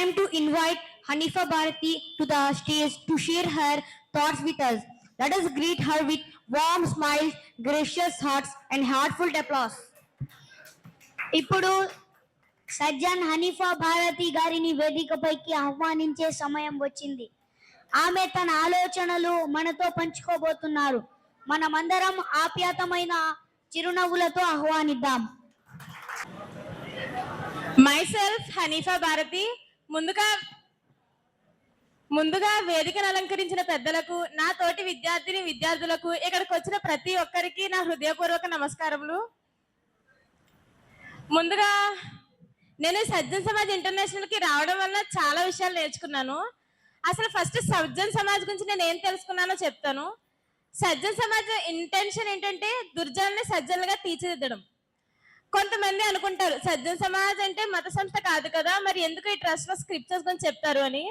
time to invite Hanifa Bharati to the stage to share her thoughts with us. Let us greet her with warm smiles, gracious hearts, and heartfelt applause. ఇప్పుడు సజ్జన్ హనీఫా భారతి గారిని వేదికపైకి ఆహ్వానించే సమయం వచ్చింది. ఆమె తన ఆలోచనలు మనతో పంచుకోబోతున్నారు. మనమందరం ఆప్యాయతమైన చిరునవ్వులతో ఆహ్వానిద్దాం. మైసెల్ఫ్ హనీఫా భారతి. ముందుగా వేదికను అలంకరించిన పెద్దలకు, నా తోటి విద్యార్థులకు, ఇక్కడికి వచ్చిన ప్రతి ఒక్కరికి నా హృదయపూర్వక నమస్కారములు. ముందుగా నేను సజ్జన్ సమాజ్ ఇంటర్నేషనల్ కి రావడం వల్ల చాలా విషయాలు నేర్చుకున్నాను. అసలు ఫస్ట్ సజ్జన్ సమాజ్ గురించి నేను ఏం తెలుసుకున్నానో చెప్తాను. సజ్జన్ సమాజ్ ఇంటెన్షన్ ఏంటంటే దుర్జనుల్ని సజ్జనులుగా తీర్చిదిద్దడం. కొంతమంది అనుకుంటారు సజ్జన్ సమాజ్ అంటే మత సంస్థ కాదు కదా, మరి ఎందుకు ఈ ట్రస్ట్ లో స్క్రిప్చర్స్ గురించి చెప్తారు అని.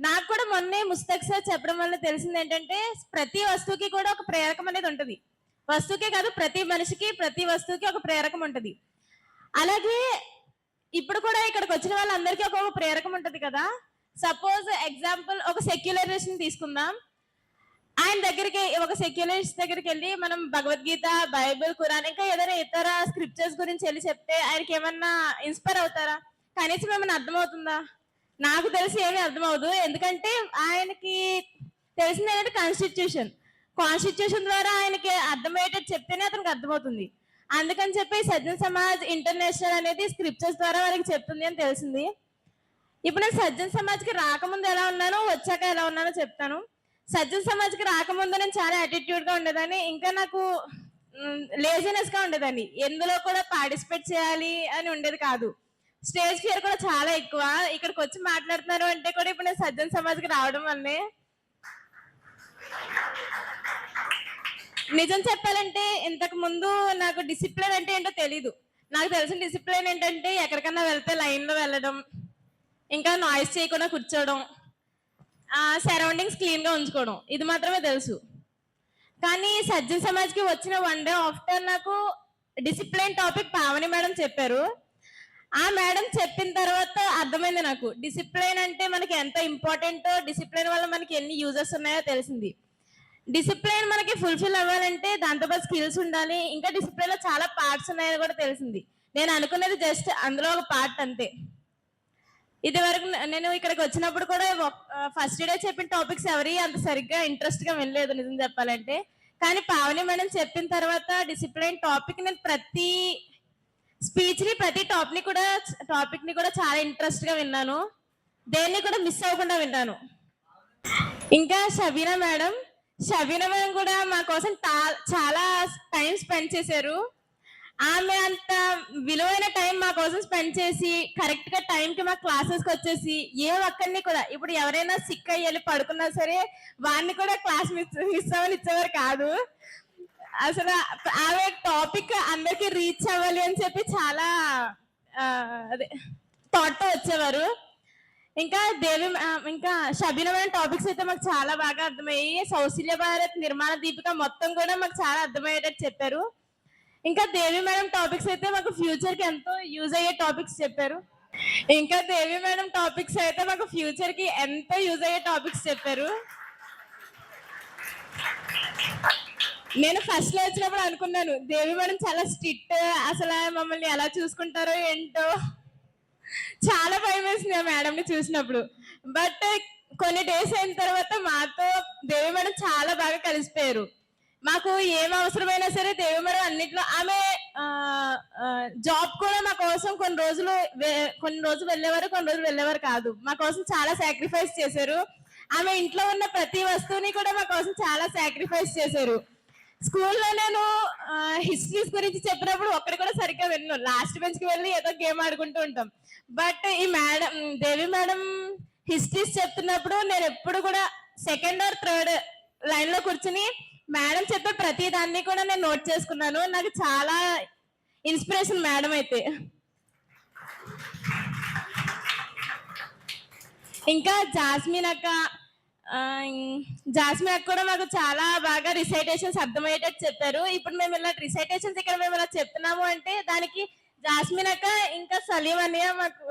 నాకు కూడా మొన్నే ముస్తక్ సార్ చెప్పడం వల్ల తెలిసింది ఏంటంటే ప్రతి వస్తువుకి కూడా ఒక ప్రేరకం అనేది ఉంటుంది. వస్తువుకే కాదు, ప్రతి మనిషికి ప్రతి వస్తువుకి ఒక ప్రేరకం ఉంటుంది. అలాగే ఇప్పుడు కూడా ఇక్కడికి వచ్చిన వాళ్ళందరికీ ఒక ప్రేరకం ఉంటుంది కదా. సపోజ్ ఎగ్జాంపుల్ ఒక సెక్యులరిస్ట్ తీసుకుందాం. ఆయన దగ్గరికి, ఒక సెక్యులరిస్ట్ దగ్గరికి వెళ్ళి మనం భగవద్గీత, బైబిల్, ఖురాన్ ఇంకా ఏదైనా ఇతర స్క్రిప్చర్స్ గురించి వెళ్ళి చెప్తే ఆయనకి ఏమన్నా ఇన్స్పైర్ అవుతారా? కనీసం ఏమన్నా అర్థమవుతుందా? నాకు తెలిసి ఏమీ అర్థమవుదు. ఎందుకంటే ఆయనకి తెలిసింది ఏంటంటే కాన్స్టిట్యూషన్ ద్వారా ఆయనకి అర్థమయ్యేటట్టు చెప్తేనే అతనికి అర్థమవుతుంది. అందుకని చెప్పి సజ్జన్ సమాజ్ ఇంటర్నేషనల్ అనేది స్క్రిప్చర్స్ ద్వారా వాళ్ళకి చెప్తుంది అని తెలిసింది. ఇప్పుడు నేను సజ్జన్ సమాజ్కి రాకముందు ఎలా ఉన్నానో, వచ్చాక ఎలా ఉన్నానో చెప్తాను. సజ్జన్ సమాజ్కి రాకముందు నేను చాలా యాటిట్యూడ్ గా ఉండేదాన్ని. ఇంకా నాకు లేజినెస్ గా ఉండేదాన్ని. ఎందులో కూడా పార్టిసిపేట్ చేయాలి అని ఉండేది కాదు. స్టేజ్ ఫియర్ కూడా చాలా ఎక్కువ. ఇక్కడికి వచ్చి మాట్లాడుతున్నారు అంటే కూడా ఇప్పుడు నేను సజ్జన్ సమాజ్కి రావడం వల్లే. నిజం చెప్పాలంటే ఇంతకు ముందు నాకు డిసిప్లిన్ అంటే ఏంటో తెలీదు. నాకు తెలిసిన డిసిప్లిన్ ఏంటంటే ఎక్కడికన్నా వెళ్తే లైన్ లో వెళ్ళడం, ఇంకా నాయిస్ చేయకుండా కూర్చోవడం, సరౌండింగ్స్ క్లీన్ గా ఉంచుకోవడం, ఇది మాత్రమే తెలుసు. కానీ సజ్జన్ సమాజ్కి వచ్చిన 1 డే ఆఫ్టర్ నాకు డిసిప్లిన్ టాపిక్ పావని మేడం చెప్పారు. ఆ మేడం చెప్పిన తర్వాత అర్థమైంది నాకు డిసిప్లిన్ అంటే మనకి ఎంత ఇంపార్టెంటో, డిసిప్లిన్ వల్ల మనకి ఎన్ని యూజెస్ ఉన్నాయో తెలిసింది. డిసిప్లిన్ మనకి ఫుల్ఫిల్ అవ్వాలంటే దాంతోపాటు స్కిల్స్ ఉండాలి. ఇంకా డిసిప్లిన్ లో చాలా పార్ట్స్ ఉన్నాయని కూడా తెలిసింది. నేను అనుకున్నది జస్ట్ అందులో ఒక పార్ట్ అంతే. ఇది వరకు నేను ఇక్కడికి వచ్చినప్పుడు కూడా ఫస్ట్ డే చెప్పిన టాపిక్స్ ఎవరి అంత సరిగ్గా ఇంట్రెస్ట్ గా వినలేదు నిజం చెప్పాలంటే. కానీ పావని మేడం చెప్పిన తర్వాత డిసిప్లిన్ టాపిక్ నేను ప్రతి స్పీచ్ ని, ప్రతి టాపిక్ ని కూడా చాలా ఇంట్రెస్ట్ గా విన్నాను. దేన్ని కూడా మిస్ అవ్వకుండా విన్నాను. ఇంకా షబీనా మేడం కూడా మా కోసం చాలా టైం స్పెండ్ చేశారు. ఆమె అంత విలువైన టైం మా కోసం స్పెండ్ చేసి కరెక్ట్ గా టైంకి మా క్లాసెస్కి వచ్చేసి ఏ ఒక్కరిని కూడా, ఇప్పుడు ఎవరైనా సిక్ అయ్యి పడుకున్నా సరే వాడిని కూడా క్లాస్ మిస్ అవ్వని ఇచ్చేవారు కాదు. అసలు ఆమె టాపిక్ అందరికి రీచ్ అవ్వాలి అని చెప్పి చాలా అదే థాట్ తో వచ్చేవారు. ఇంకా షబీనా మేడం టాపిక్స్ అయితే మాకు చాలా బాగా అర్థమయ్యి, సౌశల్య భారత్, నిర్మాణ దీపిక మొత్తం కూడా మాకు చాలా అర్థమయ్యేటట్టు చెప్పారు. ఇంకా దేవి మేడం టాపిక్స్ అయితే మాకు ఫ్యూచర్ కి ఎంతో యూజ్ అయ్యే టాపిక్స్ చెప్పారు. నేను ఫస్ట్ లో వచ్చినప్పుడు అనుకున్నాను దేవి మేడం చాలా స్ట్రిక్ట్, అసలు మమ్మల్ని ఎలా చూసుకుంటారో ఏంటో, చాలా భయం వేసింది ఆ మేడం ని చూసినప్పుడు. బట్ కొన్ని డేస్ అయిన తర్వాత మాతో దేవి మేడం చాలా బాగా కలిసిపోయారు. మాకు ఏం అవసరమైనా సరే దేవి మేడం అన్నిట్లో, ఆమె జాబ్ కూడా మా కోసం కొన్ని రోజులు వెళ్ళేవారు, కొన్ని రోజులు వెళ్ళేవారు కాదు. మా కోసం చాలా సాక్రిఫైస్ చేశారు. ఆమె ఇంట్లో ఉన్న ప్రతి వస్తువుని కూడా మా కోసం చాలా సాక్రిఫైస్ చేశారు. స్కూల్లో నేను హిస్టరీస్ గురించి చెప్పినప్పుడు ఒక్కడి కూడా సరిగ్గా విన్నాను. లాస్ట్ బెంచ్ కి వెళ్ళి ఏదో గేమ్ ఆడుకుంటూ ఉంటాం. బట్ ఈ మేడం, దేవి మేడం హిస్టరీస్ చెప్తున్నప్పుడు నేను ఎప్పుడు కూడా సెకండ్ ఆర్ థర్డ్ లైన్ లో కూర్చుని మేడం చెప్పే ప్రతి దాన్ని కూడా నేను నోట్ చేసుకున్నాను. నాకు చాలా ఇన్స్పిరేషన్ మేడం అయితే. ఇంకా జాస్మిన్ అక్క కూడా మాకు చాలా బాగా రిసైటేషన్స్ అర్థమయ్యేటట్టు చెప్పారు. ఇప్పుడు మేము ఇలా రిసైటేషన్స్ ఇక్కడ మేము ఇలా చెప్తున్నాము అంటే దానికి జాస్మిన్ అక్క ఇంకా సలీం అన్నయ్య మాకు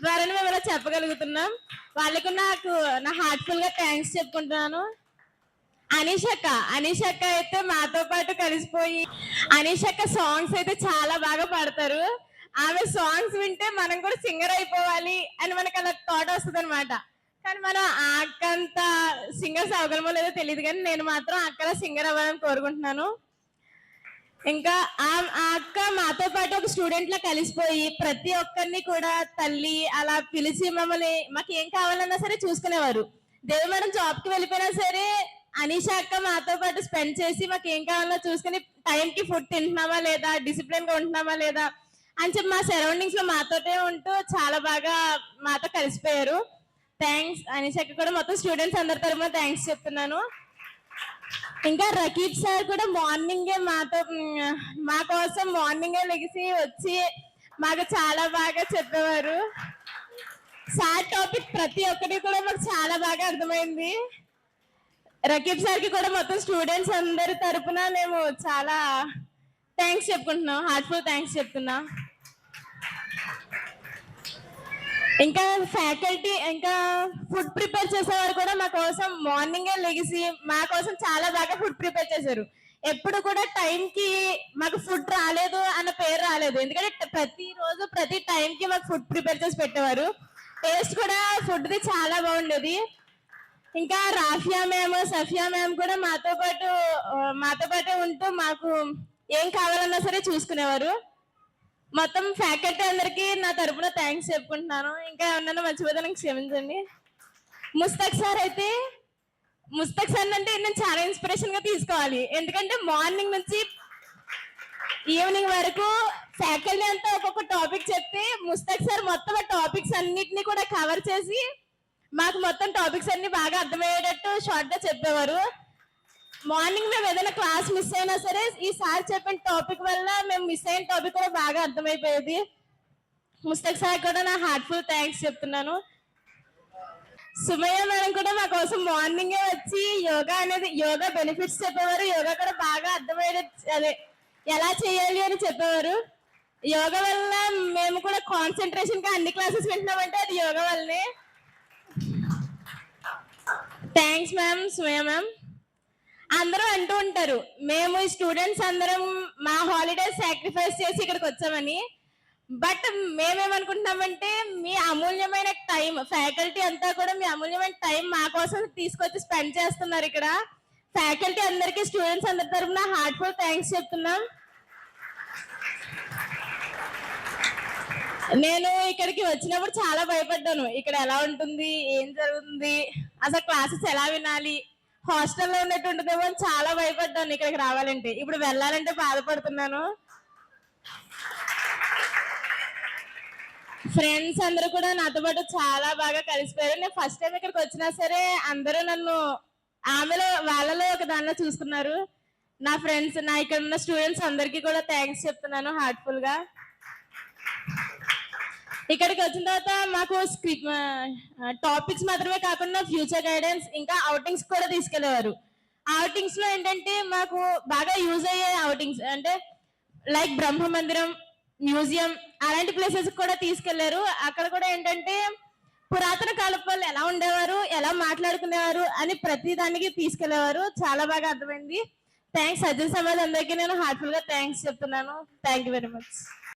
ద్వారానే మేము ఇలా చెప్పగలుగుతున్నాం. వాళ్ళకు నా హార్ట్ఫుల్ గా థ్యాంక్స్ చెప్పుకుంటున్నాను. అనీషక్క అయితే మాతో పాటు కలిసిపోయి అనీషక్క సాంగ్స్ అయితే చాలా బాగా పాడతారు. ఆమె సాంగ్స్ వింటే మనం కూడా సింగర్ అయిపోవాలి అని మనకు అలా థాట్ వస్తుంది అనమాట. కానీ మనం ఆ అక్క అంత సింగర్స్ అవ్వగలమో లేదో తెలియదు, కానీ నేను మాత్రం అక్కలా సింగర్ అవ్వాలని కోరుకుంటున్నాను. ఇంకా ఆ అక్క మాతో పాటు ఒక స్టూడెంట్ లా కలిసిపోయి ప్రతి ఒక్కరిని కూడా తల్లి అలా పిలిచి మమ్మల్ని మాకు ఏం కావాలన్నా సరే చూసుకునేవారు. దేవి మేడం జాబ్ కి వెళ్ళిపోయినా సరే అనీషా అక్క మాతో పాటు స్పెండ్ చేసి మాకు ఏం కావాలన్నా చూసుకుని టైంకి ఫుడ్ తింటున్నామా లేదా, డిసిప్లిన్ గా ఉంటున్నామా లేదా అని చెప్పి మా సరౌండింగ్స్ లో మాతోటే ఉంటూ చాలా బాగా మాతో కలిసిపోయారు. థ్యాంక్స్ అనీషా అక్క కూడా మొత్తం స్టూడెంట్స్ అందరి తరఫున థ్యాంక్స్ చెప్తున్నాను. ఇంకా రకీబ్ సార్ కూడా మార్నింగే మా కోసం మార్నింగే లెగిసి వచ్చి మాకు చాలా బాగా చెప్పేవారు. సార్ టాపిక్ ప్రతి ఒక్కటి కూడా మాకు చాలా బాగా అర్థమైంది. రకీబ్ సార్ కి కూడా మొత్తం స్టూడెంట్స్ అందరి తరపున మేము చాలా థ్యాంక్స్ చెప్పుకుంటున్నాం, హార్ట్ఫుల్ థ్యాంక్స్ చెప్తున్నా. ఇంకా ఫ్యాకల్టీ ఇంకా ఫుడ్ ప్రిపేర్ చేసేవారు కూడా మా కోసం మార్నింగే లెగిసి మా కోసం చాలా బాగా ఫుడ్ ప్రిపేర్ చేశారు. ఎప్పుడు కూడా టైం కి మాకు ఫుడ్ రాలేదు అన్న పేరు రాలేదు, ఎందుకంటే ప్రతిరోజు ప్రతి టైం కి మాకు ఫుడ్ ప్రిపేర్ చేసి పెట్టేవారు. టేస్ట్ కూడా ఫుడ్ ది చాలా బాగుండేది. ఇంకా రాఫియా మ్యామ్, సఫియా మ్యామ్ కూడా మాతో పాటు ఉంటూ మాకు ఏం కావాలన్నా సరే చూసుకునేవారు. మొత్తం ఫ్యాకల్టీ అందరికి నా తరపున థ్యాంక్స్ చెప్పుకుంటున్నాను. ఇంకా ఏమన్నా మర్చిపోతే నాకు క్షమించండి. ముస్తక్ సార్ అంటే నేను చాలా ఇన్స్పిరేషన్ గా తీసుకోవాలి, ఎందుకంటే మార్నింగ్ నుంచి ఈవినింగ్ వరకు ఫ్యాకల్టీ అంతా ఒక్కొక్క టాపిక్ చెప్తే ముస్తక్ సార్ మొత్తం ఆ టాపిక్స్ అన్నిటిని కూడా కవర్ చేసి మాకు మొత్తం టాపిక్స్ అన్ని బాగా అర్థమయ్యేటట్టు షార్ట్ గా చెప్పేవారు. మార్నింగ్ మేము ఏదైనా క్లాస్ మిస్ అయినా సరే ఈ సార్ చెప్పిన టాపిక్ వల్ల మేము మిస్ అయిన టాపిక్ కూడా బాగా అర్థమైపోయేది. ముస్తక్ సార్ కూడా నా హార్ట్ఫుల్ థ్యాంక్స్ చెప్తున్నాను. సుమయ్య మేడం కూడా మా కోసం మార్నింగే వచ్చి యోగా బెనిఫిట్స్ చెప్పేవారు. యోగా కూడా బాగా అదే ఎలా చేయాలి అని చెప్పేవారు. యోగా వల్ల మేము కూడా కాన్సన్ట్రేషన్ గా అన్ని క్లాసెస్ వింటున్నామంటే అది యోగా వల్లనే. Thanks ma'am, Sumayya ma'am. అందరూ అంటూ ఉంటారు మేము ఈ స్టూడెంట్స్ అందరం మా హాలిడేస్ సాక్రిఫైస్ చేసి ఇక్కడికి వచ్చామని. బట్ మేమేమనుకుంటున్నామంటే మీ అమూల్యమైన టైం, ఫ్యాకల్టీ అంతా కూడా మీ అమూల్యమైన టైం మా కోసం తీసుకొచ్చి స్పెండ్ చేస్తున్నారు ఇక్కడ. ఫ్యాకల్టీ అందరికి స్టూడెంట్స్ అందరి తరఫున హార్ట్ఫుల్ థ్యాంక్స్ చెప్తున్నాం. నేను ఇక్కడికి వచ్చినప్పుడు చాలా భయపడ్డాను, ఇక్కడ ఎలా ఉంటుంది, ఏం జరుగుతుంది, అసలు క్లాసెస్ ఎలా వినాలి, హాస్టల్లో ఉన్నట్టు ఉంటుందేమో అని చాలా భయపడ్డాను ఇక్కడికి రావాలంటే. ఇప్పుడు వెళ్ళాలంటే బాధపడుతున్నాను. ఫ్రెండ్స్ అందరూ కూడా నాతో పాటు చాలా బాగా కలిసిపోయారు. నేను ఫస్ట్ టైం ఇక్కడికి వచ్చినా సరే అందరూ నన్ను వాళ్ళలో ఒక దానిలో చూసుకున్నారు. నా ఫ్రెండ్స్, నా ఇక్కడ ఉన్న స్టూడెంట్స్ అందరికీ కూడా థ్యాంక్స్ చెప్తున్నాను హార్ట్ఫుల్ గా. ఇక్కడికి వచ్చిన తర్వాత మాకు టాపిక్స్ మాత్రమే కాకుండా ఫ్యూచర్ గైడెన్స్ ఇంకా అవుటింగ్స్ కూడా తీసుకెళ్లేవారు. అవుటింగ్స్ లో ఏంటంటే మాకు బాగా యూజ్ అయ్యే అవుటింగ్స్ అంటే లైక్ బ్రహ్మ మందిరం, మ్యూజియం అలాంటి ప్లేసెస్ కూడా తీసుకెళ్లారు. అక్కడ కూడా ఏంటంటే పురాతన కాలపు వాళ్ళు ఎలా ఉండేవారు, ఎలా మాట్లాడుకునేవారు అని ప్రతి దానికి తీసుకెళ్లేవారు. చాలా బాగా అర్థమైంది. థ్యాంక్స్ సజ్జన్ సమాజ్ అందరికీ నేను హార్ట్ఫుల్ గా థ్యాంక్స్ చెప్తున్నాను. Thank you very much.